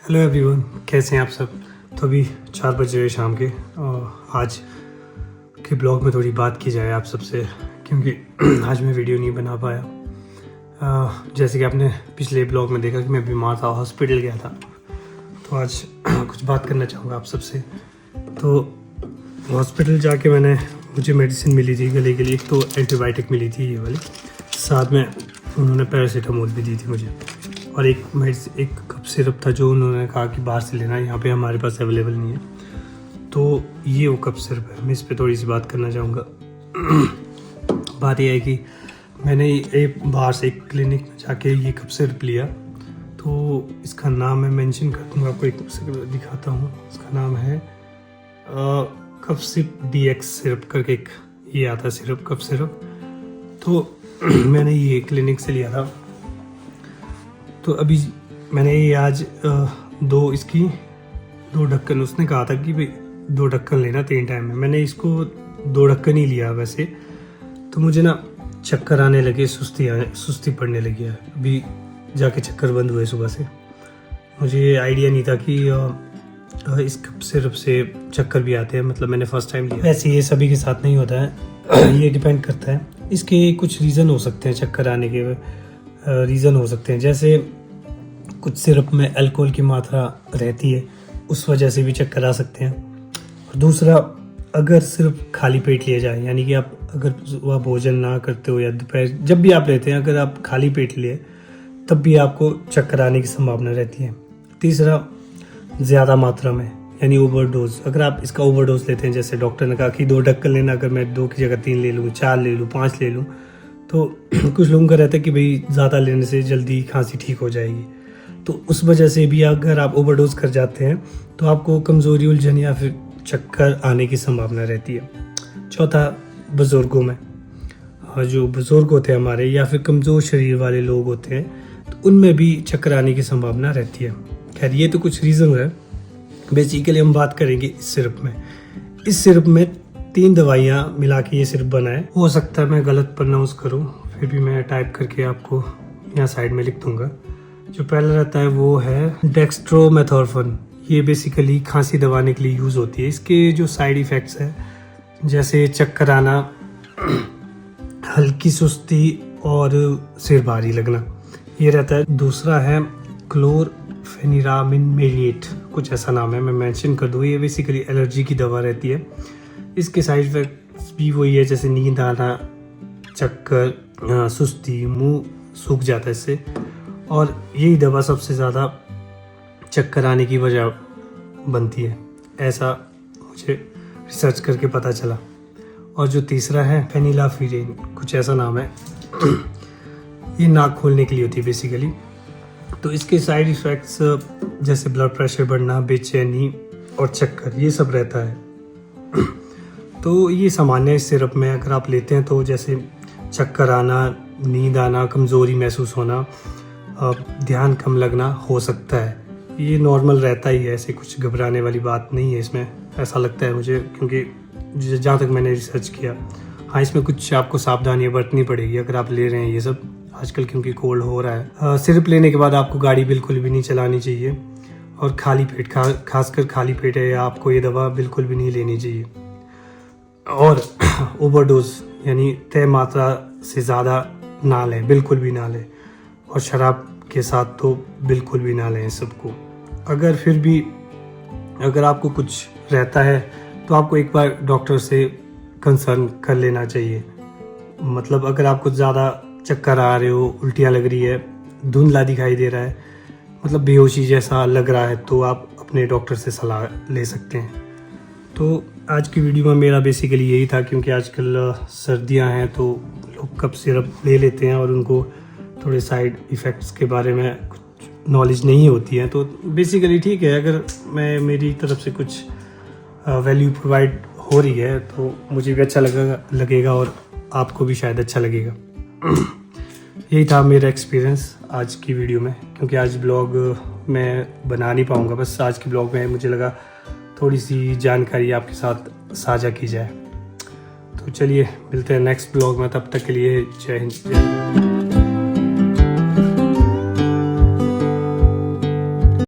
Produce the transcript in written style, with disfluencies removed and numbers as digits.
Hello everyone, कैसे हैं आप सब। तो अभी 4 बज रहे शाम के और आज के ब्लॉग में थोड़ी बात की जाए आप सबसे, क्योंकि आज मैं वीडियो नहीं बना पाया। जैसे कि आपने पिछले ब्लॉग में देखा कि मैं बीमार था, हॉस्पिटल गया था, तो आज कुछ बात करना चाहूँगा आप सबसे। तो हॉस्पिटल जाके मुझे मेडिसिन मिली थी गले के लिए। एक तो एंटीबायोटिक मिली थी ये वाली, साथ में उन्होंने पैरासीटामोल भी दी थी मुझे, और एक कप सिरप था जो उन्होंने कहा कि बाहर से लेना, यहाँ पे हमारे पास अवेलेबल नहीं है। तो ये वो कप सिरप है, मैं इस पे थोड़ी सी बात करना चाहूँगा। बात यह है कि मैंने एक बाहर से एक क्लिनिक में जाके ये कप सिरप लिया। तो इसका नाम मैं मेंशन कर दूँगा, आपको एक सेकंड दिखाता हूँ। इसका नाम है कप सिप DX सिरप करके एक ये आता सिरप, कप सिरप। तो मैंने ये क्लिनिक से लिया था। तो अभी मैंने ये आज दो ढक्कन, उसने कहा था कि भाई 2 ढक्कन लेना 3 टाइम में। मैंने इसको 2 ढक्कन ही लिया वैसे। तो मुझे ना चक्कर आने लगे, सुस्ती पड़ने लगी है। अभी जाके चक्कर बंद हुए सुबह से। मुझे आइडिया नहीं था कि इस कप सिरप से चक्कर भी आते हैं, मतलब मैंने फर्स्ट टाइम लिया। वैसे ये सभी के साथ नहीं होता है, ये डिपेंड करता है। इसके कुछ रीज़न हो सकते हैं, चक्कर आने के रीज़न हो सकते हैं। जैसे कुछ सिरप में अल्कोहल की मात्रा रहती है, उस वजह से भी चक्कर आ सकते हैं। और दूसरा, अगर सिर्फ खाली पेट लिया जाए, यानी कि आप अगर सुबह भोजन ना करते हो या दोपहर जब भी आप लेते हैं, अगर आप खाली पेट लिए तब भी आपको चक्कर आने की संभावना रहती है। तीसरा, ज़्यादा मात्रा में यानी ओवरडोज। अगर आप इसका ओवरडोज लेते हैं, जैसे डॉक्टर ने कहा कि 2 ढक्कन लेना, अगर मैं 2 की जगह 3 ले लूँ, 4 ले लूँ, 5 ले लूँ, तो कुछ लोगों का रहता है कि भाई ज़्यादा लेने से जल्दी खांसी ठीक हो जाएगी। तो उस वजह से भी अगर आप ओवरडोज कर जाते हैं तो आपको कमज़ोरी, उलझन या फिर चक्कर आने की संभावना रहती है। चौथा, बुज़ुर्गों में, जो बुज़ुर्ग होते हैं हमारे या फिर कमज़ोर शरीर वाले लोग होते हैं, तो उनमें भी चक्कर आने की संभावना रहती है। खैर, ये तो कुछ रीज़न है। बेसिकली हम बात करेंगे इस सिरप में। इस सिरप में 3 दवाइयाँ मिला के ये सिरप बना है। हो सकता है मैं गलत प्रोनाउंस करूँ, फिर भी मैं टाइप करके आपको यहाँ साइड में लिख दूँगा। जो पहला रहता है वो है डेक्स्ट्रोमेथोर्फन। ये बेसिकली खांसी दबाने के लिए यूज़ होती है। इसके जो साइड इफ़ेक्ट्स हैं, जैसे चक्कर आना, हल्की सुस्ती और सिर भारी लगना, ये रहता है। दूसरा है क्लोरफेनिरामिन, कुछ ऐसा नाम है, मैं मेंशन कर दूँ। ये बेसिकली एलर्जी की दवा रहती है। इसके साइड इफ़ेक्ट्स भी वही है, जैसे नींद आना, चक्कर, सुस्ती, मुंह सूख जाता है इससे। और यही दवा सबसे ज़्यादा चक्कर आने की वजह बनती है, ऐसा मुझे रिसर्च करके पता चला। और जो तीसरा है फेनिलाफ्यूरेन, कुछ ऐसा नाम है, ये नाक खोलने के लिए होती है बेसिकली। तो इसके साइड इफ़ेक्ट्स जैसे ब्लड प्रेशर बढ़ना, बेचैनी और चक्कर, ये सब रहता है। तो ये सामान्य इस सिरप में अगर आप लेते हैं तो जैसे चक्कर आना, नींद आना, कमज़ोरी महसूस होना, ध्यान कम लगना हो सकता है। ये नॉर्मल रहता ही है, ऐसे कुछ घबराने वाली बात नहीं है इसमें, ऐसा लगता है मुझे, क्योंकि जहाँ तक मैंने रिसर्च किया। हाँ, इसमें कुछ आपको सावधानियाँ बरतनी पड़ेगी अगर आप ले रहे हैं ये सब आजकल, क्योंकि कोल्ड हो रहा है। सिरप लेने के बाद आपको गाड़ी बिल्कुल भी नहीं चलानी चाहिए, और खाली पेट, खासकर खाली पेट है या आपको ये दवा बिल्कुल भी नहीं लेनी चाहिए। और ओवरडोज यानी तय मात्रा से ज़्यादा ना लें, बिल्कुल भी ना लें। और शराब के साथ तो बिल्कुल भी ना लें सबको। अगर फिर भी अगर आपको कुछ रहता है तो आपको एक बार डॉक्टर से कंसर्न कर लेना चाहिए। मतलब अगर आपको ज़्यादा चक्कर आ रहे हो, उल्टियाँ लग रही है, धुंधला दिखाई दे रहा है, मतलब बेहोशी जैसा लग रहा है, तो आप अपने डॉक्टर से सलाह ले सकते हैं। तो आज की वीडियो में मेरा बेसिकली यही था, क्योंकि आजकल सर्दियां हैं तो लोग कप सिरप ले लेते हैं और उनको थोड़े साइड इफ़ेक्ट्स के बारे में कुछ नॉलेज नहीं होती है। तो बेसिकली ठीक है, अगर मेरी तरफ से कुछ वैल्यू प्रोवाइड हो रही है तो मुझे भी अच्छा लगेगा और आपको भी शायद अच्छा लगेगा। यही था मेरा एक्सपीरियंस आज की वीडियो में, क्योंकि आज ब्लॉग मैं बना नहीं पाऊँगा, बस आज के ब्लॉग में मुझे लगा थोड़ी सी जानकारी आपके साथ साझा की जाए। तो चलिए मिलते हैं नेक्स्ट ब्लॉग में, तब तक के लिए जय हिंद, जय।